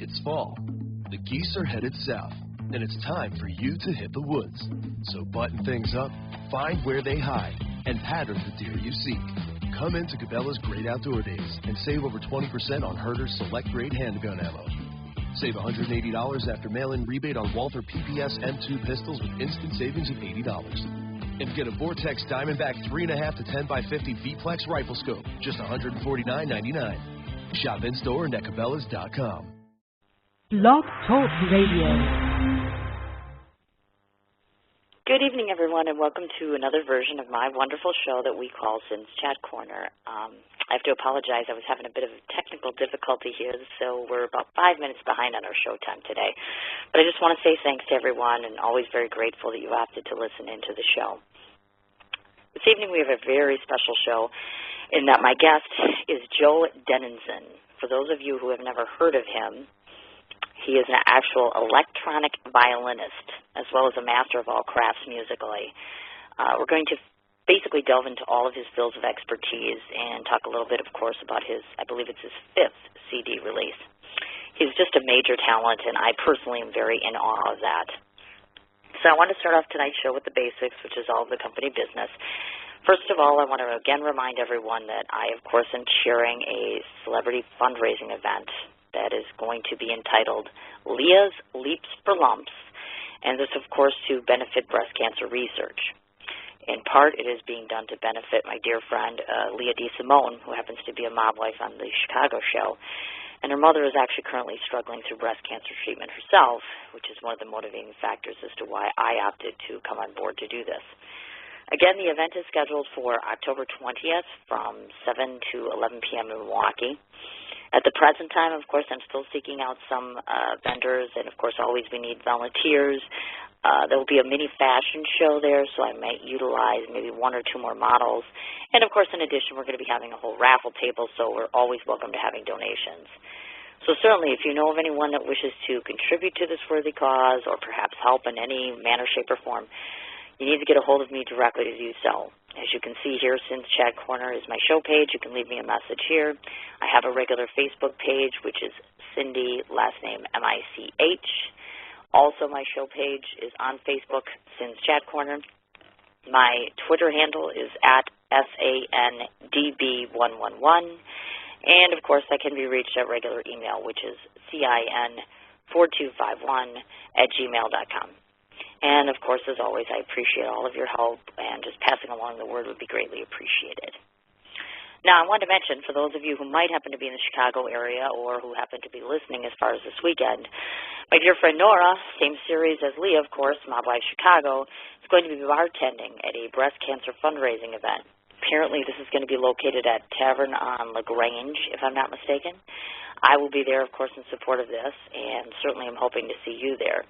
It's fall. The geese are headed south, and it's time for you to hit the woods. So button things up, find where they hide, and pattern the deer you seek. Come into Cabela's Great Outdoor Days and save over 20% on Herter's Select Grade handgun ammo. Save $180 after mail-in rebate on Walther PPS M2 pistols with instant savings of $80. And get a Vortex Diamondback 3.5 to 10 by 50 V-Plex rifle scope, just $149.99. Shop in-store and at Cabela's.com. Blog Talk Radio. Good evening, everyone, and welcome to another version of my wonderful show that we call Sin's Chat Corner. I have to apologize. I was having a bit of technical difficulty here, so we're about 5 minutes behind on our show time today. But I just want to say thanks to everyone, and always very grateful that you opted to listen into the show. This evening we have a very special show in that my guest is Joe Deninzon. For those of you who have never heard of him, he is an actual electronic violinist, as well as a master of all crafts musically. We're going to basically delve into all of his fields of expertise and talk a little bit, of course, about his, I believe it's his 5th CD release. He's just a major talent, and I personally am very in awe of that. So I want to start off tonight's show with the basics, which is all of the company business. First of all, I want to again remind everyone that I, of course, am chairing a celebrity fundraising event that is going to be entitled Leah's Leaps for Lumps, and this, of course, to benefit breast cancer research. In part, it is being done to benefit my dear friend, Leah DeSimone, who happens to be a mob wife on the Chicago show, and her mother is actually currently struggling through breast cancer treatment herself, which is one of the motivating factors as to why I opted to come on board to do this. Again, the event is scheduled for October 20th from 7 to 11 p.m. in Milwaukee. At the present time, of course, I'm still seeking out some vendors, and, of course, always we need volunteers. There will be a mini fashion show there, so I might utilize maybe 1 or 2 more models. And, of course, in addition, we're going to be having a whole raffle table, so we're always welcome to having donations. So certainly, if you know of anyone that wishes to contribute to this worthy cause or perhaps help in any manner, shape, or form, you need to get a hold of me directly to do so. As you can see here, Sin's Chat Corner is my show page. You can leave me a message here. I have a regular Facebook page, which is Cindy, last name M-I-C-H. Also, my show page is on Facebook, Sin's Chat Corner. My Twitter handle is at SANDB111. And, of course, I can be reached at regular email, which is CIN4251@gmail.com. And, of course, as always, I appreciate all of your help, and just passing along the word would be greatly appreciated. Now, I wanted to mention, for those of you who might happen to be in the Chicago area or who happen to be listening as far as this weekend, my dear friend Nora, same series as Leah, of course, Mob Wife Chicago, is going to be bartending at a breast cancer fundraising event. Apparently, this is going to be located at Tavern on LaGrange, if I'm not mistaken. I will be there, of course, in support of this, and certainly I'm hoping to see you there.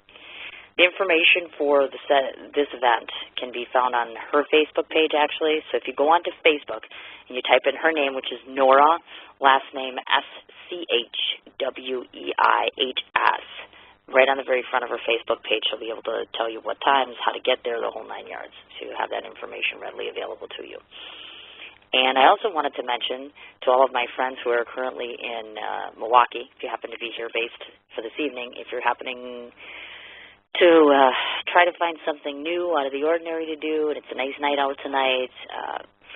The information for this event can be found on her Facebook page, actually. So if you go onto Facebook and you type in her name, which is Nora, last name S-C-H-W-E-I-H-S, right on the very front of her Facebook page, she'll be able to tell you what times, how to get there, the whole 9 yards, to have that information readily available to you. And I also wanted to mention to all of my friends who are currently in Milwaukee, if you happen to be here based for this evening, if you're happening to try to find something new out of the ordinary to do, and it's a nice night out tonight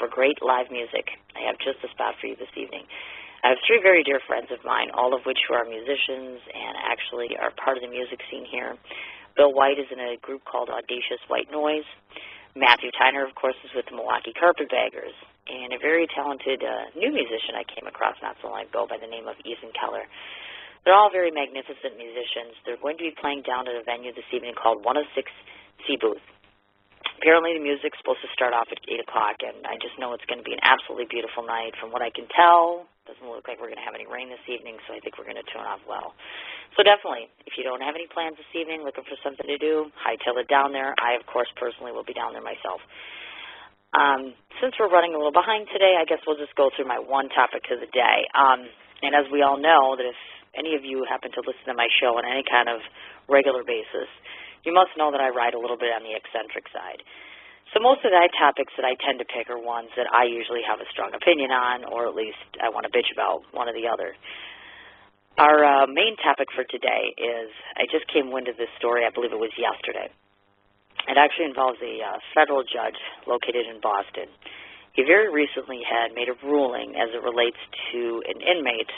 for great live music, I have just a spot for you this evening. I have 3 very dear friends of mine, all of which who are musicians and actually are part of the music scene here. Bill White is in a group called Audacious White Noise. Matthew Tyner, of course, is with the Milwaukee Carpetbaggers. And a very talented new musician I came across not so long ago by the name of Ethan Keller. They're all very magnificent musicians. They're going to be playing down at a venue this evening called 106 Sea Booth. Apparently the music's supposed to start off at 8 o'clock, and I just know it's going to be an absolutely beautiful night. From what I can tell, it doesn't look like we're going to have any rain this evening, so I think we're going to turn off well. So definitely, if you don't have any plans this evening, looking for something to do, hightail it down there. I, of course, personally will be down there myself. Since we're running a little behind today, I guess we'll just go through my one topic of the day. And as we all know, that if any of you happen to listen to my show on any kind of regular basis, you must know that I ride a little bit on the eccentric side. So most of the topics that I tend to pick are ones that I usually have a strong opinion on, or at least I want to bitch about, one or the other. Our main topic for today is, I just came wind of this story, I believe it was yesterday. It actually involves a federal judge located in Boston. He very recently had made a ruling as it relates to an inmate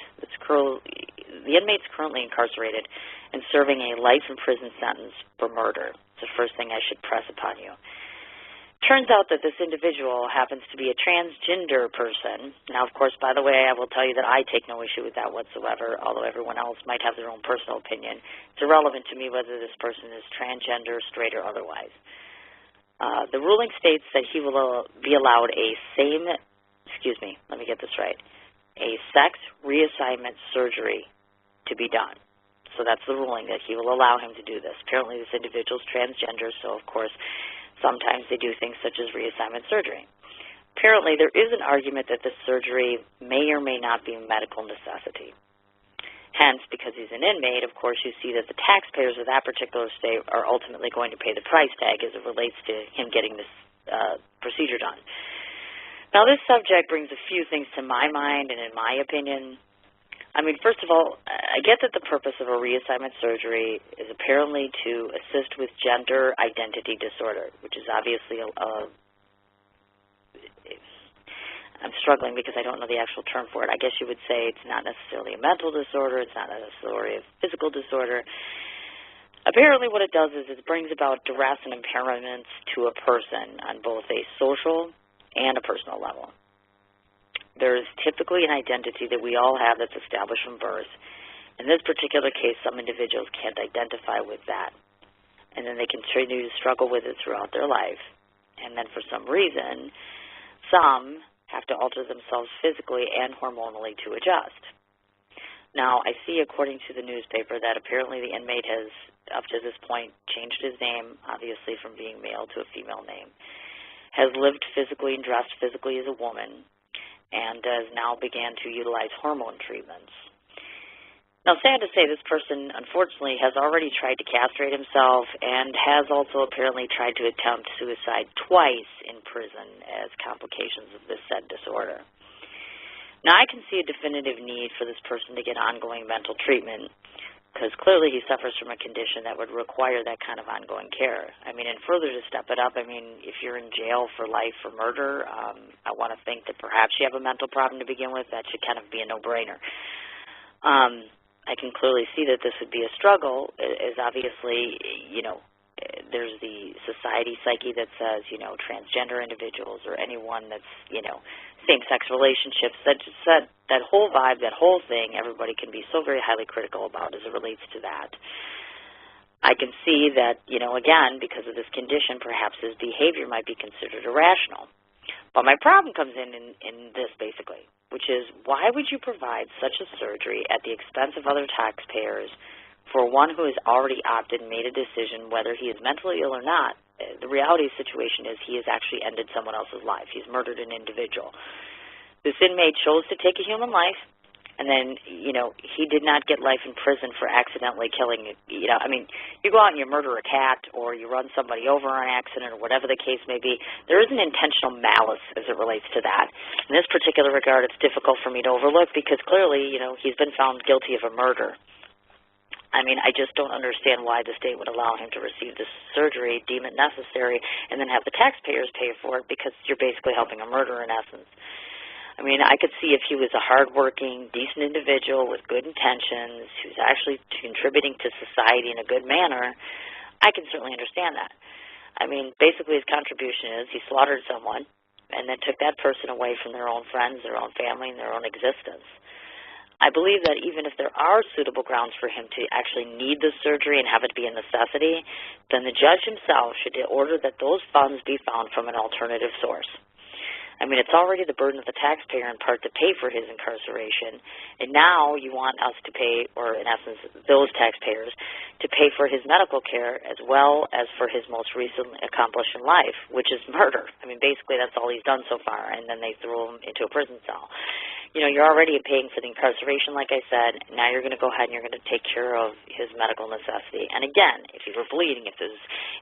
the inmate's currently incarcerated and serving a life in prison sentence for murder. It's the first thing I should press upon you. Turns out that this individual happens to be a transgender person. Now, of course, by the way, I will tell you that I take no issue with that whatsoever, although everyone else might have their own personal opinion. It's irrelevant to me whether this person is transgender, straight, or otherwise. The ruling states that he will be allowed a sex reassignment surgery to be done. So that's the ruling, that he will allow him to do this. Apparently this individual is transgender, so of course sometimes they do things such as reassignment surgery. Apparently there is an argument that this surgery may or may not be a medical necessity. Hence, because he's an inmate, of course, you see that the taxpayers of that particular state are ultimately going to pay the price tag as it relates to him getting this procedure done. Now, this subject brings a few things to my mind and in my opinion. I mean, first of all, I get that the purpose of a reassignment surgery is apparently to assist with gender identity disorder, which is obviously I'm struggling because I don't know the actual term for it. I guess you would say it's not necessarily a mental disorder. It's not necessarily a physical disorder. Apparently what it does is it brings about duress and impairments to a person on both a social and a personal level. There is typically an identity that we all have that's established from birth. In this particular case, some individuals can't identify with that, and then they continue to struggle with it throughout their life. And then for some reason, some have to alter themselves physically and hormonally to adjust. Now, I see according to the newspaper that apparently the inmate has, up to this point, changed his name, obviously from being male to a female name, has lived physically and dressed physically as a woman, and has now began to utilize hormone treatments. Now, sad to say, this person, unfortunately, has already tried to castrate himself and has also apparently tried to attempt suicide twice in prison as complications of this said disorder. Now, I can see a definitive need for this person to get ongoing mental treatment because clearly he suffers from a condition that would require that kind of ongoing care. I mean, and further to step it up, I mean, if you're in jail for life for murder, I want to think that perhaps you have a mental problem to begin with. That should kind of be a no-brainer. I can clearly see that this would be a struggle, as obviously, there's the society psyche that says, transgender individuals or anyone that's, same-sex relationships, that whole vibe, that whole thing, everybody can be so very highly critical about as it relates to that. I can see that, again, because of this condition, perhaps his behavior might be considered irrational. But my problem comes in this, basically, which is why would you provide such a surgery at the expense of other taxpayers for one who has already opted and made a decision whether he is mentally ill or not? The reality of the situation is he has actually ended someone else's life. He's murdered an individual. This inmate chose to take a human life, and then, he did not get life in prison for accidentally killing, you go out and you murder a cat or you run somebody over on accident or whatever the case may be. There is an intentional malice as it relates to that. In this particular regard, it's difficult for me to overlook because clearly, he's been found guilty of a murder. I mean, I just don't understand why the state would allow him to receive this surgery, deem it necessary, and then have the taxpayers pay for it because you're basically helping a murderer in essence. I mean, I could see if he was a hardworking, decent individual with good intentions, who's actually contributing to society in a good manner, I can certainly understand that. I mean, basically his contribution is he slaughtered someone and then took that person away from their own friends, their own family, and their own existence. I believe that even if there are suitable grounds for him to actually need the surgery and have it be a necessity, then the judge himself should order that those funds be found from an alternative source. I mean, it's already the burden of the taxpayer in part to pay for his incarceration, and now you want us to pay, or in essence, those taxpayers, to pay for his medical care as well as for his most recent accomplishment in life, which is murder. I mean, basically that's all he's done so far, and then they threw him into a prison cell. You're already paying for the incarceration, like I said. Now you're going to go ahead and you're going to take care of his medical necessity. And again, if he were bleeding, if this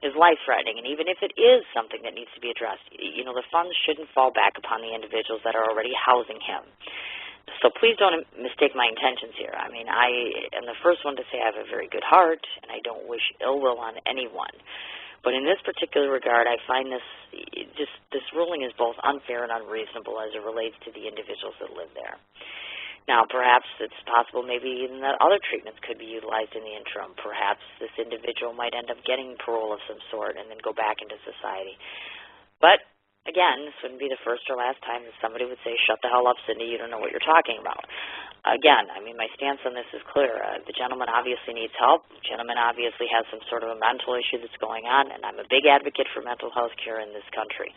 is life-threatening, and even if it is something that needs to be addressed, the funds shouldn't fall back upon the individuals that are already housing him. The So please don't mistake my intentions here. I mean, I am the first one to say I have a very good heart, and I don't wish ill will on anyone. But in this particular regard, I find this ruling is both unfair and unreasonable as it relates to the individuals that live there. Now, perhaps it's possible maybe even that other treatments could be utilized in the interim. Perhaps this individual might end up getting parole of some sort and then go back into society. But again, this wouldn't be the first or last time that somebody would say, shut the hell up, Cindy, you don't know what you're talking about. Again, I mean, my stance on this is clear. The gentleman obviously needs help. The gentleman obviously has some sort of a mental issue that's going on, and I'm a big advocate for mental health care in this country.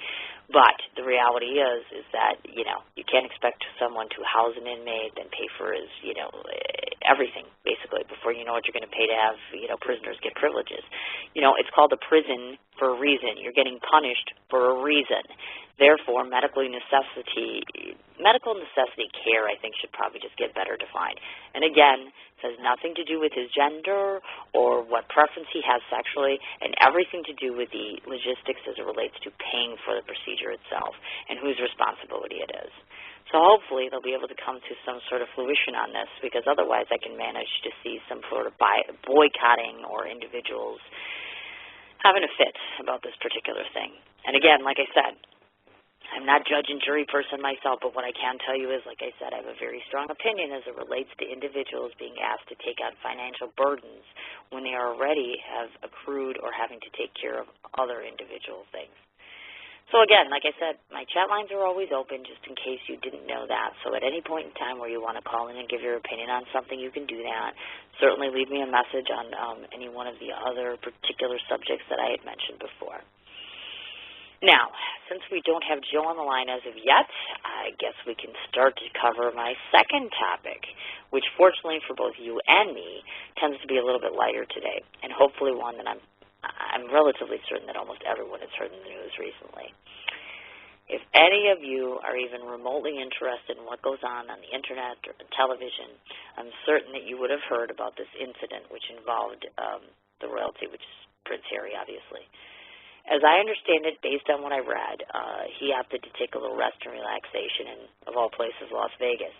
But the reality is that, you can't expect someone to house an inmate and pay for his, everything, basically, before you know what you're going to pay to have, prisoners get privileges. It's called a prison for a reason. You're getting punished for a reason. Therefore, medical necessity care, I think, should probably just get better defined. And again, it has nothing to do with his gender or what preference he has sexually, and everything to do with the logistics as it relates to paying for the procedure itself and whose responsibility it is. So hopefully they'll be able to come to some sort of fruition on this, because otherwise I can manage to see some sort of boycotting or individuals having a fit about this particular thing. And again, like I said, I'm not judge and jury person myself, but what I can tell you is, like I said, I have a very strong opinion as it relates to individuals being asked to take on financial burdens when they already have accrued or having to take care of other individual things. So again, like I said, my chat lines are always open just in case you didn't know that. So at any point in time where you want to call in and give your opinion on something, you can do that. Certainly leave me a message on any one of the other particular subjects that I had mentioned before. Now, since we don't have Joe on the line as of yet, I guess we can start to cover my second topic, which fortunately for both you and me tends to be a little bit lighter today, and hopefully one that I'm relatively certain that almost everyone has heard in the news recently. If any of you are even remotely interested in what goes on the internet or the television, I'm certain that you would have heard about this incident which involved the royalty, which is Prince Harry, obviously. As I understand it, based on what I read, he opted to take a little rest and relaxation in, of all places, Las Vegas.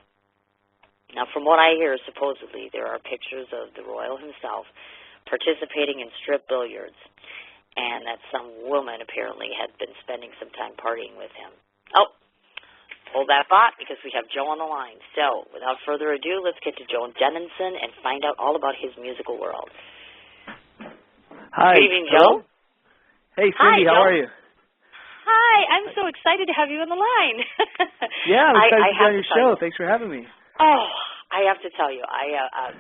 Now, from what I hear, supposedly, there are pictures of the royal himself participating in strip billiards, and that some woman apparently had been spending some time partying with him. Oh, hold that thought, because we have Joe on the line. So, without further ado, let's get to Joe Deninzon and find out all about his musical world. Hi. Good evening, Joe. Hey, Cindy, how are you? Hi, I'm so excited to have you on the line. Yeah, I'm excited to be on your show. Thanks for having me. Oh, I have to tell you,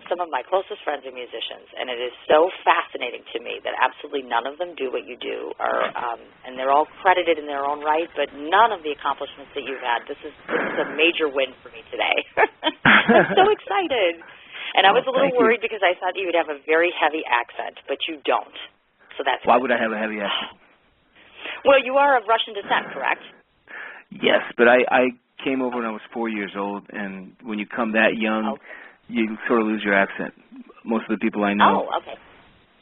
some of my closest friends are musicians, and it is so fascinating to me that absolutely none of them do what you do, and they're all credited in their own right, but none of the accomplishments that you've had. This is a major win for me today. I'm so excited. And I was a little worried because I thought you would have a very heavy accent, but you don't. So that's Why would I have a heavy accent? Well, you are of Russian descent, correct? Yes, but I came over when I was 4 years old, and when you come that young, you sort of lose your accent. Most of the people I know. Oh, okay.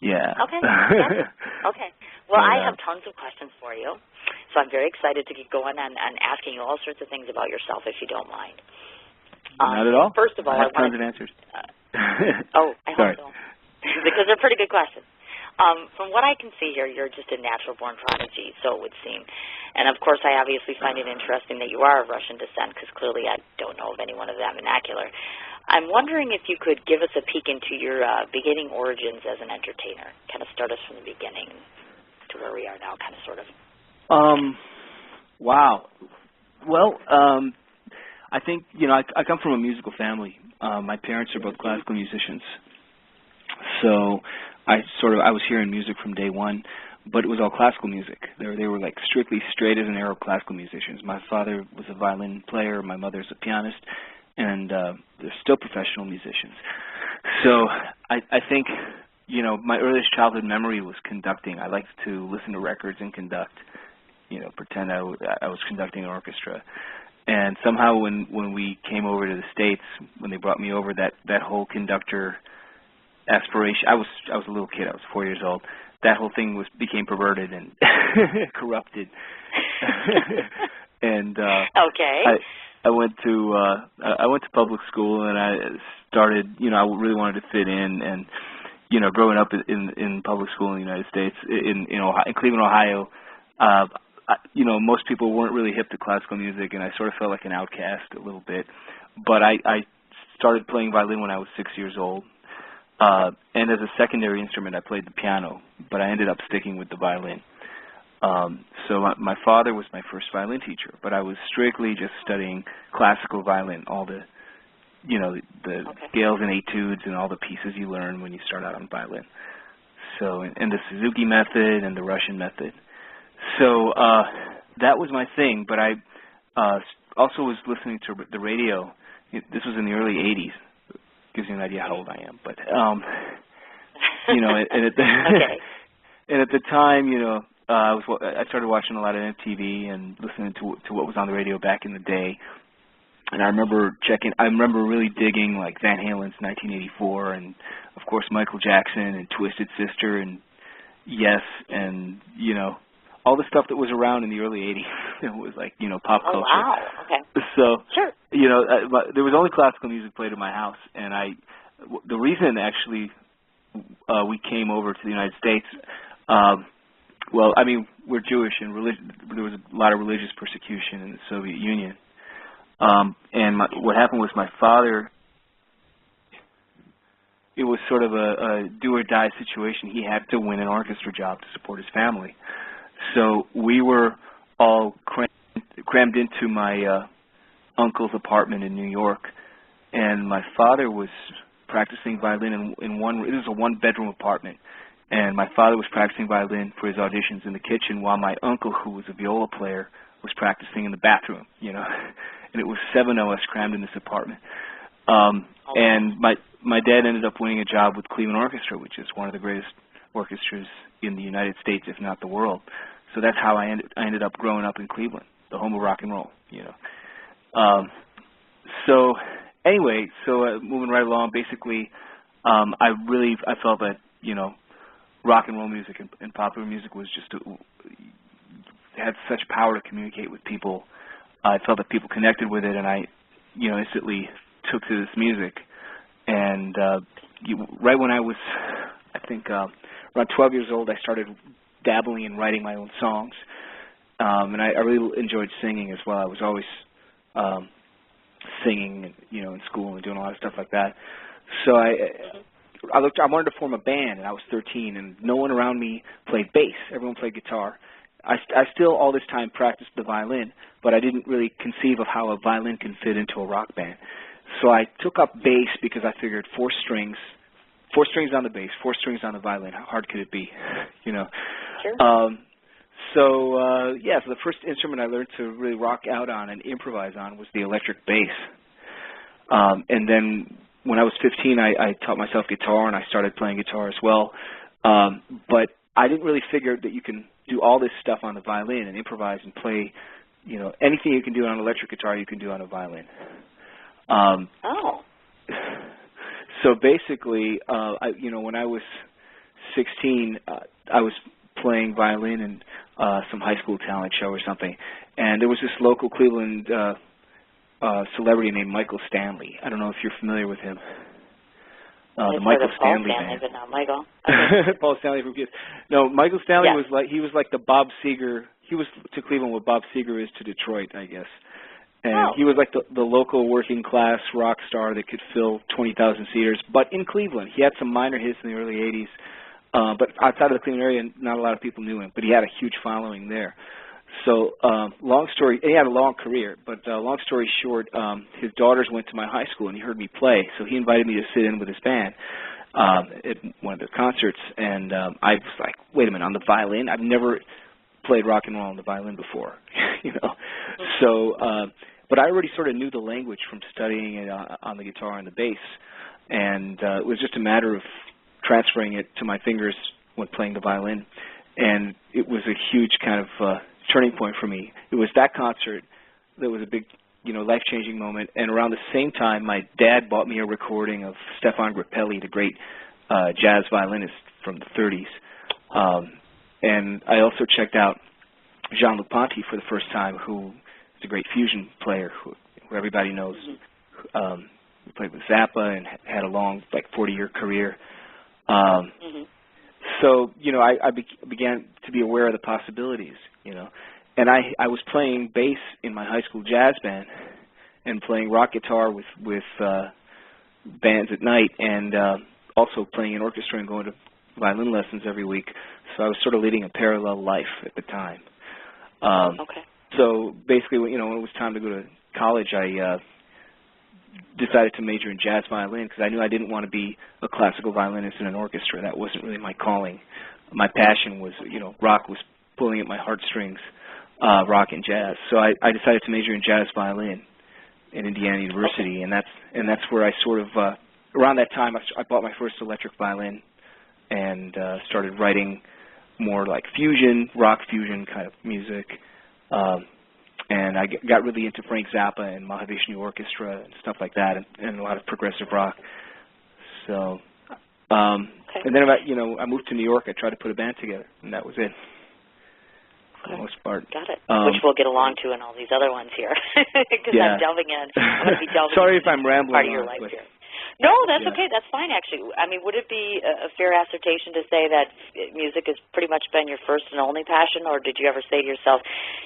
Yeah. Okay. Okay. Well, I have tons of questions for you, so I'm very excited to get going on asking you all sorts of things about yourself, if you don't mind. Not at all. First of all, I have tons of answers. I hope so. Because they're pretty good questions. From what I can see here, you're just a natural-born prodigy, so it would seem. And, of course, I obviously find it interesting that you are of Russian descent, because clearly I don't know of anyone of that vernacular. I'm wondering if you could give us a peek into your beginning origins as an entertainer, kind of start us from the beginning to where we are now, kind of, sort of. Wow. Well, I think, I come from a musical family. My parents are both classical musicians. So I was hearing music from day one, but it was all classical music. They were like strictly straight as an arrow classical musicians. My father was a violin player, my mother's a pianist, and they're still professional musicians. So I think, my earliest childhood memory was conducting. I liked to listen to records and conduct, pretend I was conducting an orchestra. And somehow when we came over to the States, when they brought me over, that whole conductor aspiration, I was a little kid, I was 4 years old, that whole thing became perverted and corrupted. And okay. I went to public school, and I started, I really wanted to fit in, and growing up in public school in the United States, in Cleveland, Ohio, most people weren't really hip to classical music, and I sort of felt like an outcast a little bit. But I started playing violin when I was 6 years old, and as a secondary instrument, I played the piano, but I ended up sticking with the violin. So my father was my first violin teacher, but I was strictly just studying classical violin, all the scales and etudes and all the pieces you learn when you start out on violin. So, and the Suzuki method and the Russian method. So that was my thing, but I also was listening to the radio. This was in the early 80s. Gives you an idea how old I am. But, and at the time, I started watching a lot of MTV and listening to what was on the radio back in the day. And I remember really digging like Van Halen's 1984 and, of course, Michael Jackson and Twisted Sister and Yes and, all the stuff that was around in the early 80s. It was like, pop culture. Oh, wow. Okay. So, sure. There was only classical music played in my house. And the reason, actually, we came over to the United States, we're Jewish, and there was a lot of religious persecution in the Soviet Union. And what happened was my father, it was sort of a do-or-die situation. He had to win an orchestra job to support his family. So we were all crammed into my uncle's apartment in New York, and my father was practicing violin in one. It was a one-bedroom apartment, and my father was practicing violin for his auditions in the kitchen, while my uncle, who was a viola player, was practicing in the bathroom. And it was 7 of us crammed in this apartment. And my dad ended up winning a job with Cleveland Orchestra, which is one of the greatest orchestras in the United States, if not the world. So that's how I ended up growing up in Cleveland, the home of rock and roll. So anyway, moving right along, basically, I felt that rock and roll music and popular music was just had such power to communicate with people. I felt that people connected with it, and I, instantly took to this music. And right when I was, I think, around 12 years old, I started dabbling in writing my own songs. And I really enjoyed singing as well. I was always singing, in school and doing a lot of stuff like that. So I wanted to form a band, and I was 13, and no one around me played bass. Everyone played guitar. I still, all this time, practiced the violin, but I didn't really conceive of how a violin can fit into a rock band. So I took up bass because I figured 4 strings on the bass, 4 strings on the violin. How hard could it be? Sure. So the first instrument I learned to really rock out on and improvise on was the electric bass. And then when I was 15, I taught myself guitar, and I started playing guitar as well. But I didn't really figure that you can do all this stuff on the violin and improvise and play, anything you can do on an electric guitar, you can do on a violin. So basically, when I was 16, I was playing violin in some high school talent show or something, and there was this local Cleveland celebrity named Michael Stanley. I don't know if you're familiar with him. The Michael Stanley band. But not Michael. Paul Stanley from Kiss. No, Michael Stanley was like the Bob Seger. He was to Cleveland what Bob Seger is to Detroit, I guess. And he was like the local working class rock star that could fill 20,000 seaters. But in Cleveland, he had some minor hits in the early 80s. But outside of the Cleveland area, not a lot of people knew him. But he had a huge following there. So he had a long career. But long story short, his daughters went to my high school, and he heard me play. So he invited me to sit in with his band at one of their concerts. And I was like, wait a minute, on the violin? I've never played rock and roll on the violin before, So, but I already sort of knew the language from studying it on the guitar and the bass. And it was just a matter of transferring it to my fingers when playing the violin. And it was a huge kind of turning point for me. It was that concert that was a big, life-changing moment. And around the same time, my dad bought me a recording of Stefan Grappelli, the great jazz violinist from the 30s. And I also checked out Jean-Luc Ponty for the first time, who is a great fusion player who who everybody knows. He played with Zappa and had a long, 40-year career. So, I began to be aware of the possibilities, And I was playing bass in my high school jazz band and playing rock guitar with bands at night, and also playing an orchestra and going to violin lessons every week. So I was sort of leading a parallel life at the time. So basically, when it was time to go to college, I decided to major in jazz violin because I knew I didn't want to be a classical violinist in an orchestra. That wasn't really my calling. My passion was, rock was pulling at my heartstrings, rock and jazz. So I decided to major in jazz violin at Indiana University, and that's where I sort of around that time I bought my first electric violin and started writing more like rock fusion kind of music. And I got really into Frank Zappa and Mahavishnu Orchestra and stuff like that, and a lot of progressive rock. So, and then I moved to New York. I tried to put a band together, and that was it. For the most part. Got it. Which we'll get along to in all these other ones here, because I'm delving in. I'm going to be delving. Sorry if I'm rambling. Part of your life here. No, that's okay. That's fine, actually. I mean, would it be a fair assertion to say that music has pretty much been your first and only passion, or did you ever say to yourself,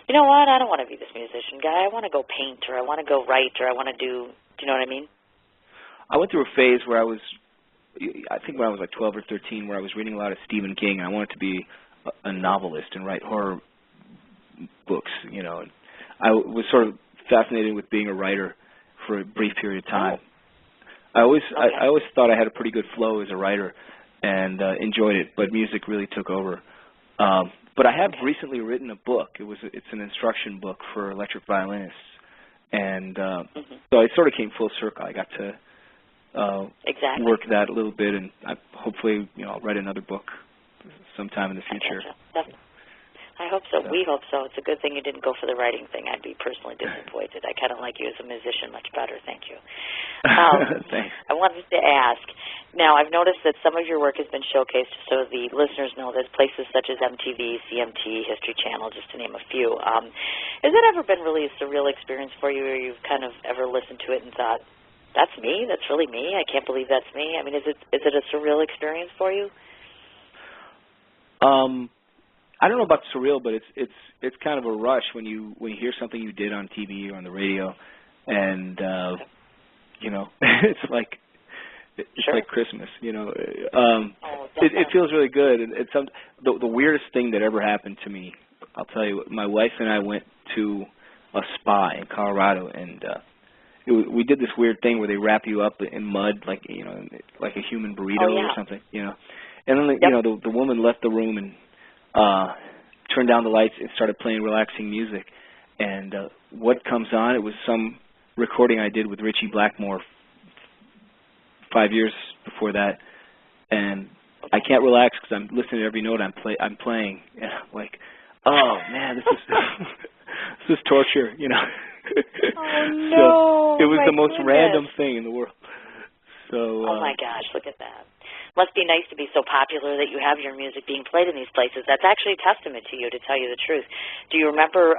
you know what, I don't want to be this musician guy. I want to go paint, or I want to go write, or I want to do you know what I mean? I went through a phase where I think when I was like 12 or 13, where I was reading a lot of Stephen King, and I wanted to be a novelist and write horror books, And I was sort of fascinated with being a writer for a brief period of time. I always thought I had a pretty good flow as a writer and enjoyed it, but music really took over. But I have recently written a book. It's an instruction book for electric violinists, and so it sort of came full circle. I got to work that a little bit, and hopefully I'll write another book sometime in the future. Definitely. I hope so. We hope so. It's a good thing you didn't go for the writing thing. I'd be personally disappointed. I kind of like you as a musician much better. Thank you. Thanks. I wanted to ask, now I've noticed that some of your work has been showcased so the listeners know there's places such as MTV, CMT, History Channel, just to name a few. Has it ever been really a surreal experience for you, or you've kind of ever listened to it and thought, that's me? That's really me? I can't believe that's me? I mean, is it a surreal experience for you? I don't know about surreal, but it's kind of a rush when you hear something you did on TV or on the radio, and it's like Christmas, It feels really good. And it's the weirdest thing that ever happened to me. I'll tell you, my wife and I went to a spa in Colorado, and we did this weird thing where they wrap you up in mud, like a human burrito or something, And then the woman left the room and turned down the lights and started playing relaxing music. And what comes on, it was some recording I did with Richie Blackmore 5 years before that. And I can't relax because I'm listening to every note I'm playing. And I'm like, oh, man, this is torture, Oh, no. So it was the most random thing in the world. So, oh, my gosh, look at that. Must be nice to be so popular that you have your music being played in these places. That's actually a testament to you, to tell you the truth. Do you remember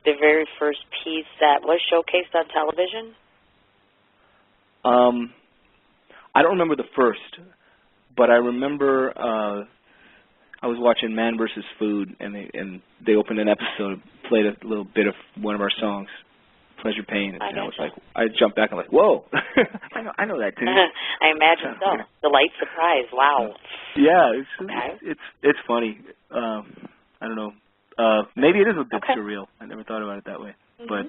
the very first piece that was showcased on television? I don't remember the first, but I remember I was watching Man vs. Food, and they opened an episode, played a little bit of one of our songs, Pleasure Pain, and I was like, I jumped back. I'm like, whoa, I know that tune. I imagine so. The light surprise. Wow. Yeah, it's funny. I don't know. Maybe it is a bit surreal. I never thought about it that way, but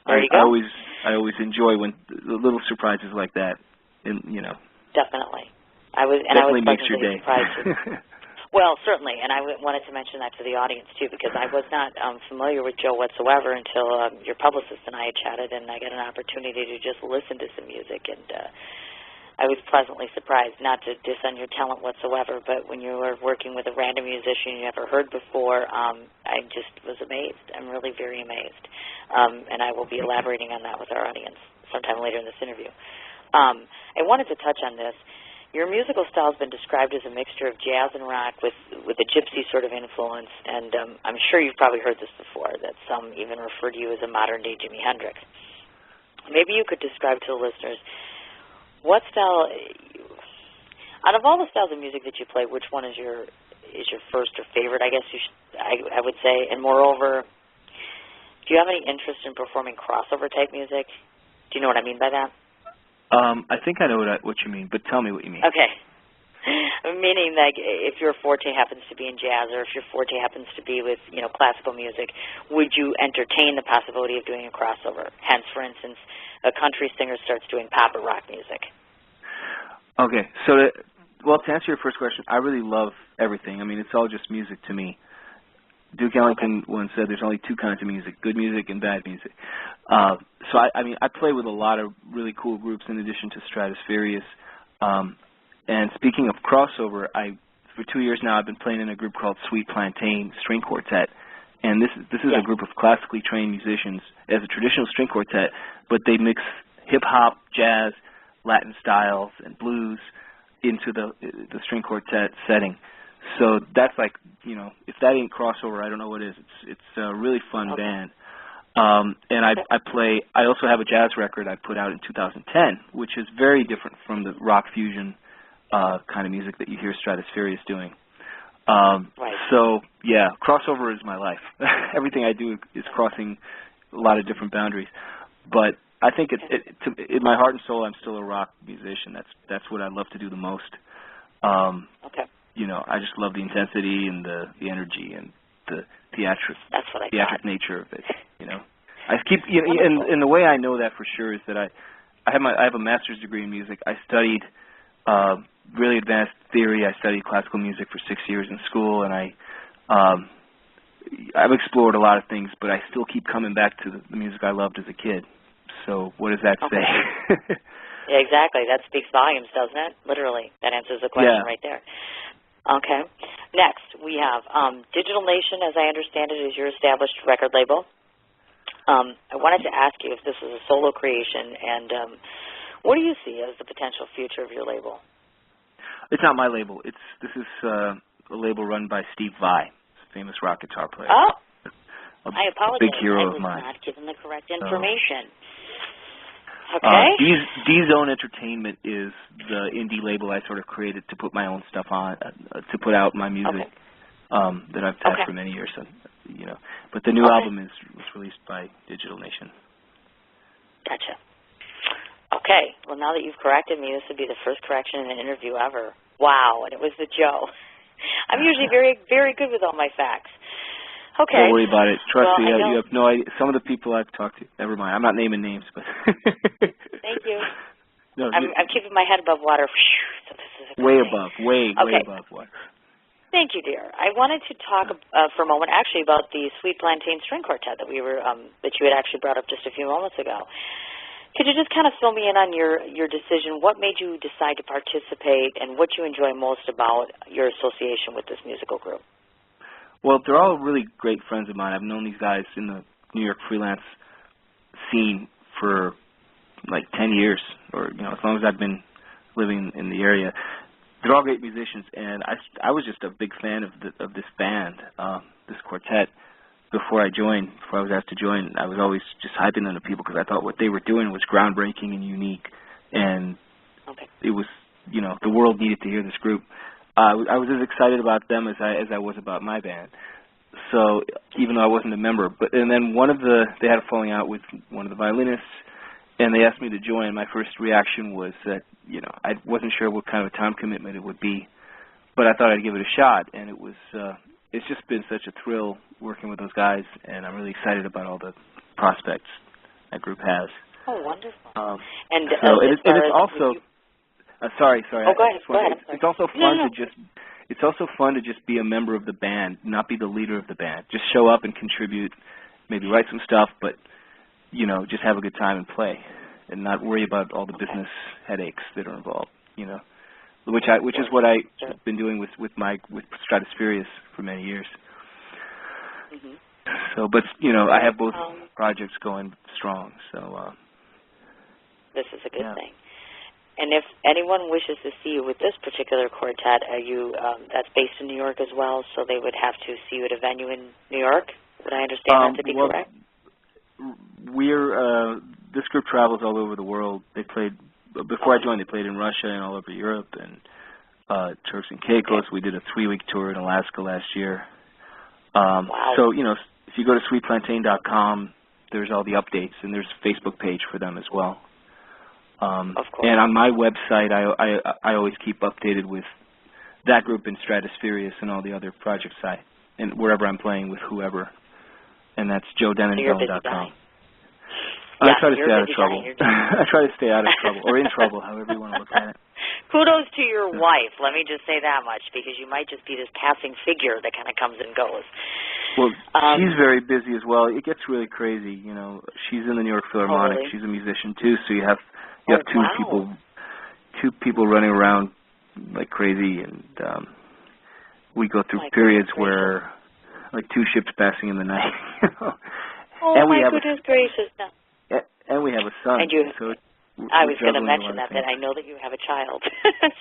I always enjoy when little surprises like that. Definitely. Definitely makes your day. Well, certainly, and I wanted to mention that to the audience, too, because I was not familiar with Joe whatsoever until your publicist and I had chatted, and I got an opportunity to just listen to some music, and I was pleasantly surprised, not to diss on your talent whatsoever, but when you were working with a random musician you never heard before, I just was amazed. I'm really very amazed, and I will be elaborating on that with our audience sometime later in this interview. I wanted to touch on this. Your musical style has been described as a mixture of jazz and rock with a gypsy sort of influence, and I'm sure you've probably heard this before, that some even refer to you as a modern-day Jimi Hendrix. maybe you could describe to the listeners what style, out of all the styles of music that you play, which one is your first or favorite, I guess I would say, and moreover, do you have any interest in performing crossover type music? Do you know what I mean by that? I think I know what you mean, but tell me what you mean. Okay. Meaning, like, if your forte happens to be in jazz, or if your forte happens to be with, classical music, would you entertain the possibility of doing a crossover? Hence, for instance, a country singer starts doing pop or rock music. Okay, so to answer your first question, I really love everything. I mean, it's all just music to me. Duke Ellington once said there's only two kinds of music, good music and bad music. So I play with a lot of really cool groups in addition to Stratospherius. And speaking of crossover, for 2 years now I've been playing in a group called Sweet Plantain String Quartet. And this is a group of classically trained musicians as a traditional string quartet, but they mix hip-hop, jazz, Latin styles, and blues into the string quartet setting. So that's like, if that ain't crossover, I don't know what is. It's a really fun band. And I also have a jazz record I put out in 2010, which is very different from the rock fusion kind of music that you hear Stratospherius doing. So, yeah, crossover is my life. Everything I do is crossing a lot of different boundaries. But I think in my heart and soul, I'm still a rock musician. That's what I love to do the most. I just love the intensity and the energy and the theatric nature of it. I keep and the way I know that for sure is that I have a master's degree in music. I studied really advanced theory. I studied classical music for 6 years in school, and I've explored a lot of things, but I still keep coming back to the music I loved as a kid. So what does that say? Yeah, exactly. That speaks volumes, doesn't it? Literally. That answers the question right there. Okay. Next, we have Digital Nation, as I understand it, is your established record label. I wanted to ask you if this is a solo creation, and what do you see as the potential future of your label? It's not my label. This is a label run by Steve Vai, famous rock guitar player. Oh, I apologize. A big hero of mine. I was not given the correct information. Okay. D-Zone Entertainment is the indie label I sort of created to put my own stuff on, to put out my music that I've had for many years. But the new album was released by Digital Nation. Gotcha. Okay. Well, now that you've corrected me, this would be the first correction in an interview ever. Wow. And it was the Joe. I'm usually very, very good with all my facts. Okay. Don't worry about it. Trust me, you have no idea. Some of the people I've talked to, never mind. I'm not naming names, but. Thank you. No, I'm keeping my head above water. So this is way above water. Thank you, dear. I wanted to talk for a moment, actually, about the Sweet Plantain String Quartet that you had actually brought up just a few moments ago. Could you just kind of fill me in on your decision? What made you decide to participate, and what you enjoy most about your association with this musical group? Well, they're all really great friends of mine. I've known these guys in the New York freelance scene for like 10 years, or as long as I've been living in the area. They're all great musicians, and I was just a big fan of this band, this quartet. Before I was asked to join, I was always just hyping them to people because I thought what they were doing was groundbreaking and unique, and it was, the world needed to hear this group. I was as excited about them as I was about my band. So even though I wasn't a member, and then they had a falling out with one of the violinists, and they asked me to join. My first reaction was that I wasn't sure what kind of a time commitment it would be, but I thought I'd give it a shot, and it's just been such a thrill working with those guys, and I'm really excited about all the prospects that group has. Oh, wonderful! It's also. Sorry. Oh, go ahead. It's also fun It's also fun to just be a member of the band, not be the leader of the band. Just show up and contribute, maybe write some stuff, but just have a good time and play, and not worry about all the business headaches that are involved. Which is what I've been doing with Stratospherius for many years. Mm-hmm. So, but I have both projects going strong. So this is a good thing. And if anyone wishes to see you with this particular quartet, are you that's based in New York as well, so they would have to see you at a venue in New York? Would I understand that to be correct? this group travels all over the world. They played, before I joined, they played in Russia and all over Europe and Turks and Caicos. We did a 3-week tour in Alaska last year. Wow. So, you know, if you go to sweetplantain.com, there's all the updates, and there's a Facebook page for them as well. Of course. And on my website, I always keep updated with that group in Stratospherius and all the other projects and wherever I'm playing with whoever. And that's joedeninzon.com. I try to stay out of trouble. I try to stay out of trouble, or in trouble, however you want to look at it. Kudos to your wife. Let me just say that much, because you might just be this passing figure that kind of comes and goes. Well, she's very busy as well. It gets really crazy. You know, she's in the New York Philharmonic. Totally. She's a musician too, so you have two people running around like crazy, and we go through periods where, like, 2 ships passing in the night. You know? Oh, and my goodness gracious. No. And we have a son. And you, so I was going to mention that I know that you have a child.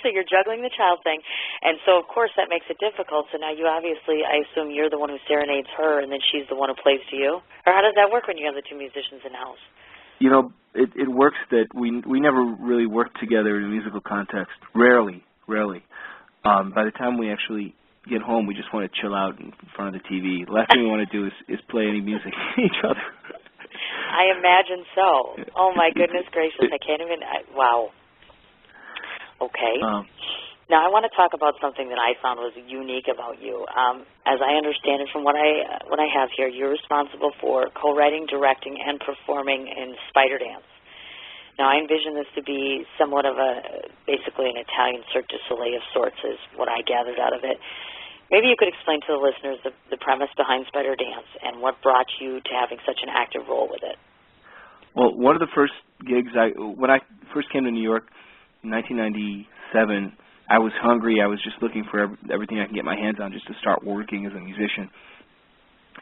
So you're juggling the child thing. And so, of course, that makes it difficult. So now you obviously, I assume you're the one who serenades her, and then she's the one who plays to you? Or how does that work when you have the 2 musicians in-house? You know, it works that we never really work together in a musical context. Rarely. By the time we actually get home, we just want to chill out in front of the TV. The last thing we want to do is play any music to each other. I imagine so. Oh, my goodness gracious. I can't even, wow. Okay. Now, I want to talk about something that I found was unique about you. As I understand it from what I have here, you're responsible for co-writing, directing, and performing in Spider Dance. Now, I envision this to be somewhat of basically an Italian Cirque du Soleil of sorts, is what I gathered out of it. Maybe you could explain to the listeners the premise behind Spider Dance and what brought you to having such an active role with it. Well, one of the first gigs, when I first came to New York in 1997, I was hungry. I was just looking for everything I can get my hands on just to start working as a musician.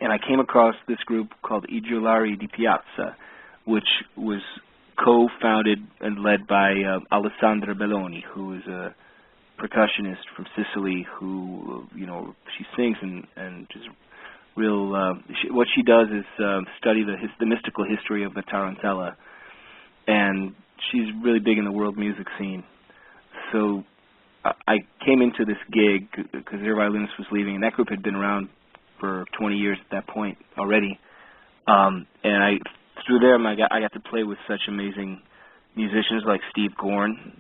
And I came across this group called I Giullari di Piazza, which was co-founded and led by Alessandra Belloni, who is a percussionist from Sicily who, you know, she sings and just real, what she does is study the mystical history of the tarantella, and she's really big in the world music scene. So I came into this gig because their violinist was leaving, and that group had been around for 20 years at that point already, and through them I got to play with such amazing musicians like Steve Gorn,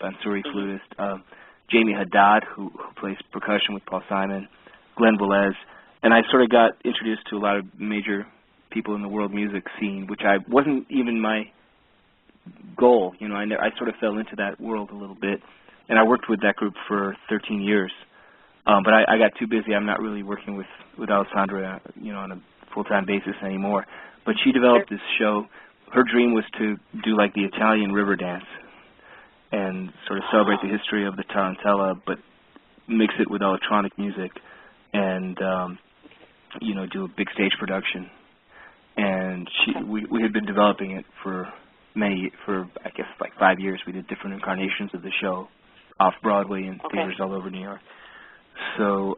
Bansuri flutist, Jamie Haddad, who plays percussion with Paul Simon, Glenn Velez, and I sort of got introduced to a lot of major people in the world music scene, which I wasn't even my goal. You know, I sort of fell into that world a little bit, and I worked with that group for 13 years. But I got too busy. I'm not really working with Alessandra, you know, on a full-time basis anymore. But she developed this show. Her dream was to do like the Italian river dance and sort of celebrate the history of the tarantella, but mix it with electronic music and, you know, do a big stage production. And we had been developing it for I guess like 5 years. We did different incarnations of the show off Broadway and theaters all over New York. So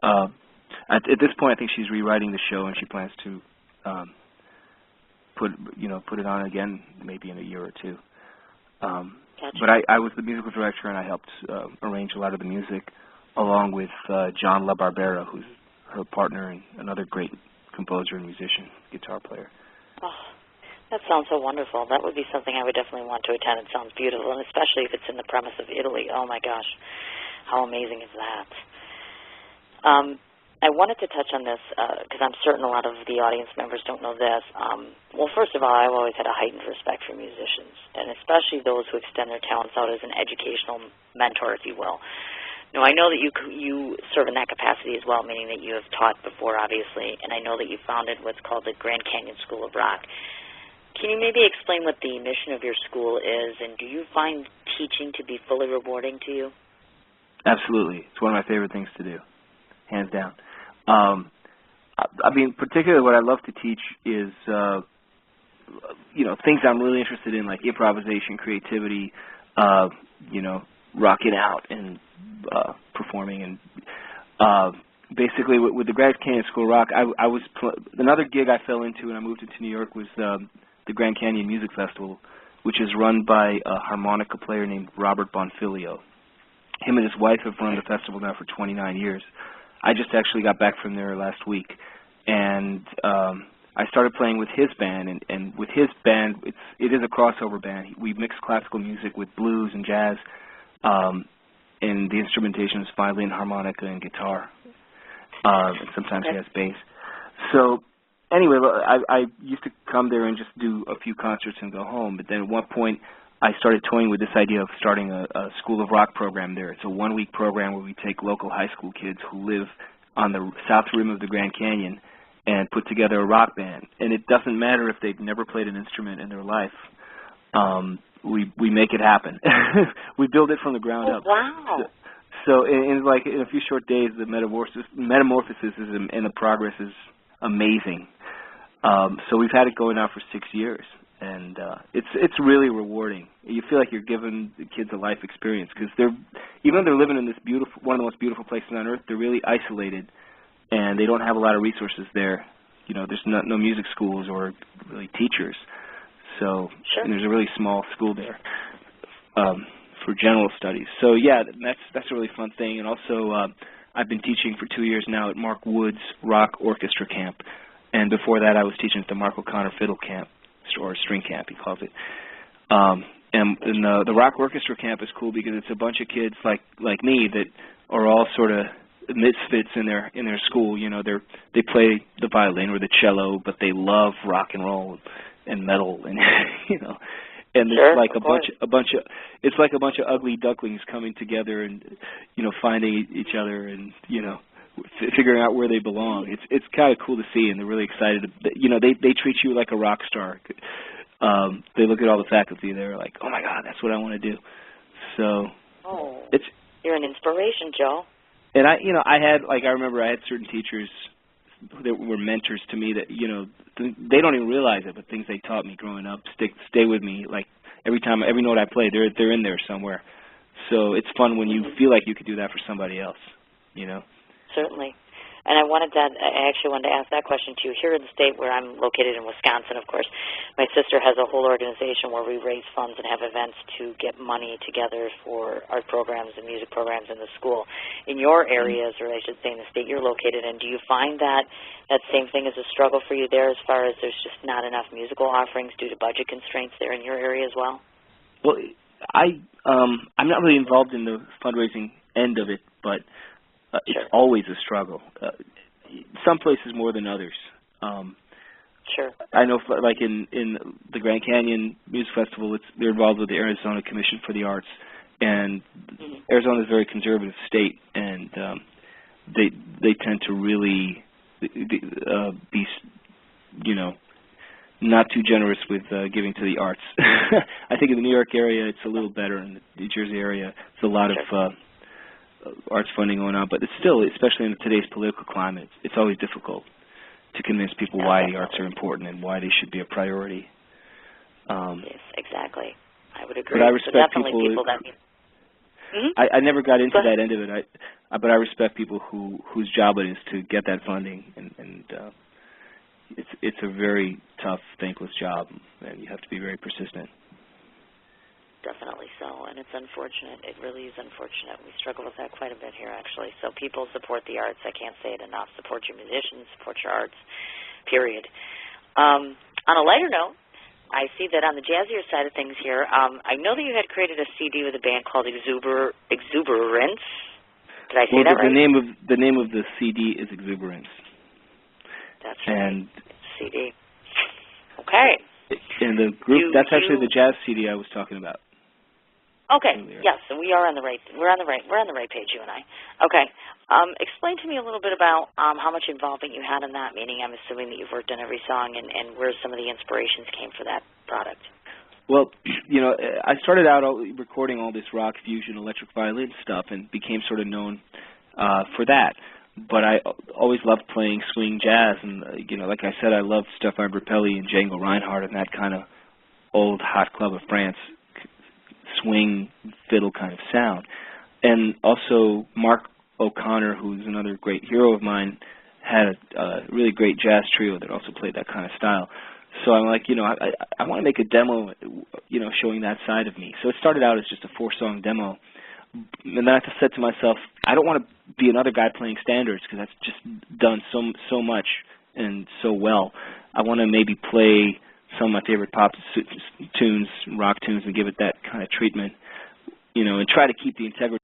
at this point, I think she's rewriting the show, and she plans to put it on again maybe in a year or two. Gotcha. But I was the musical director, and I helped arrange a lot of the music, along with John LaBarbera, who's her partner and another great composer and musician, guitar player. Oh, that sounds so wonderful. That would be something I would definitely want to attend. It sounds beautiful, and especially if it's in the premise of Italy. Oh, my gosh. How amazing is that? I wanted to touch on this because I'm certain a lot of the audience members don't know this. Well, first of all, I've always had a heightened respect for musicians, and especially those who extend their talents out as an educational mentor, if you will. Now, I know that you serve in that capacity as well, meaning that you have taught before, obviously, and I know that you founded what's called the Grand Canyon School of Rock. Can you maybe explain what the mission of your school is, and do you find teaching to be fully rewarding to you? Absolutely. It's one of my favorite things to do, hands down. I mean, particularly what I love to teach is, you know, things I'm really interested in, like improvisation, creativity, you know, rocking out and performing. And basically, with the Grand Canyon School of Rock, I was another gig I fell into when I moved into New York was the Grand Canyon Music Festival, which is run by a harmonica player named Robert Bonfilio. Him and his wife have run the festival now for 29 years. I just actually got back from there last week, and I started playing with his band, and with his band, it is a crossover band. We mix classical music with blues and jazz, and the instrumentation is violin, harmonica, and guitar. And sometimes he has bass. So anyway, I used to come there and just do a few concerts and go home, but then at one point I started toying with this idea of starting a School of Rock program there. It's a one-week program where we take local high school kids who live on the south rim of the Grand Canyon and put together a rock band. And it doesn't matter if they've never played an instrument in their life. We make it happen. We build it from the ground up. Wow. So in a few short days, the metamorphosis and the progress is amazing. So we've had it going now for 6 years, and it's really rewarding. You feel like you're giving the kids a life experience because even though they're living in this one of the most beautiful places on earth, they're really isolated, and they don't have a lot of resources there. There's no music schools or really teachers. So sure. And there's a really small school there for general studies. So yeah, that's a really fun thing. And also, I've been teaching for 2 years now at Mark Wood's Rock Orchestra Camp, and before that, I was teaching at the Mark O'Connor Fiddle Camp, or String Camp, he calls it. And the Rock Orchestra Camp is cool because it's a bunch of kids like me that are all sort of misfits in their school. They play the violin or the cello, but they love rock and roll and metal, and and sure, it's like it's like a bunch of ugly ducklings coming together and finding each other and figuring out where they belong. It's kind of cool to see, and they're really excited. They treat you like a rock star. They look at all the faculty, they're like, oh my God, that's what I want to do. So you're an inspiration, Joe. And I remember I had certain teachers that were mentors to me that, they don't even realize it, but things they taught me growing up stay with me. Like every note I play, they're in there somewhere. So it's fun when you feel like you could do that for somebody else, Certainly. And I actually wanted to ask that question to you. Here in the state where I'm located in Wisconsin, of course, my sister has a whole organization where we raise funds and have events to get money together for art programs and music programs in the school. In your areas, or I should say in the state you're located in, do you find that same thing is a struggle for you there as far as there's just not enough musical offerings due to budget constraints there in your area as well? Well, I'm not really involved in the fundraising end of it, but it's always a struggle. Some places more than others. Sure. I know, like in the Grand Canyon Music Festival, they're involved with the Arizona Commission for the Arts, and Arizona is a very conservative state, and they tend to really be, not too generous with giving to the arts. I think in the New York area it's a little better. In the New Jersey area, it's a lot of arts funding going on, but it's still, especially in today's political climate, it's always difficult to convince people why the arts are important and why they should be a priority. Yes, exactly. I would agree. But I respect people that. I never got into that end of it. But I respect people whose job it is to get that funding, and it's a very tough, thankless job, and you have to be very persistent. Definitely so, and it's unfortunate. It really is unfortunate. We struggle with that quite a bit here, actually. So people support the arts. I can't say it enough. Support your musicians, support your arts, period. On a lighter note, I see that on the jazzier side of things here, I know that you had created a CD with a band called Exuberance. Did I say that right? The name of the CD is Exuberance. That's right. And CD. Okay. And the group, that's actually the jazz CD I was talking about. Okay. Earlier. Yes, so we're on the right page, you and I. Okay. Explain to me a little bit about how much involvement you had in that, meaning I'm assuming that you've worked on every song, and where some of the inspirations came for that product. Well, I started out recording all this rock fusion electric violin stuff and became sort of known for that. But I always loved playing swing jazz, and like I said, I loved Stéphane Grappelli and Django Reinhardt and that kind of old hot club of France swing fiddle kind of sound. And also Mark O'Connor, who's another great hero of mine, had a really great jazz trio that also played that kind of style. So I'm like, I want to make a demo, showing that side of me. So it started out as just a 4-song demo. And then I said to myself, I don't want to be another guy playing standards because that's just done so much and so well. I want to maybe play some of my favorite pop tunes, rock tunes, and give it that kind of treatment, and try to keep the integrity.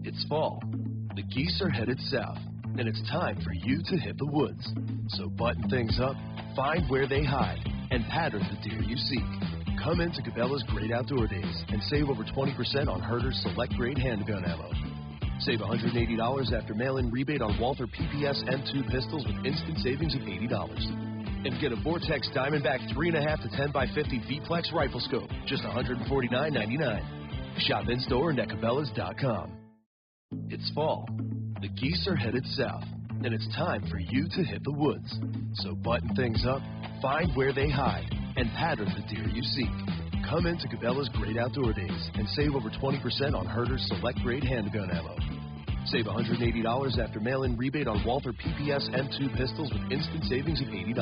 It's fall. The geese are headed south, and it's time for you to hit the woods. So button things up, find where they hide, and pattern the deer you seek. Come into Cabela's Great Outdoor Days and save over 20% on Herder's Select Grade handgun ammo. Save $180 after mail-in rebate on Walther PPS M2 pistols with instant savings of $80. And get a Vortex Diamondback 3.5 to 10 by 50 V-Plex rifle scope, just $149.99. Shop in-store and at Cabela's.com. It's fall. The geese are headed south, and it's time for you to hit the woods. So button things up, find where they hide, and pattern the deer you seek. Come into Cabela's Great Outdoor Days and save over 20% on Herder's Select Grade handgun ammo. Save $180 after mail-in rebate on Walther PPS M2 pistols with instant savings of $80.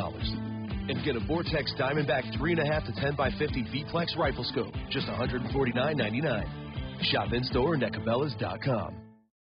And get a Vortex Diamondback 3.5 to 10 by 50 V-Plex rifle scope, just $149.99. Shop in-store and at Cabela's.com.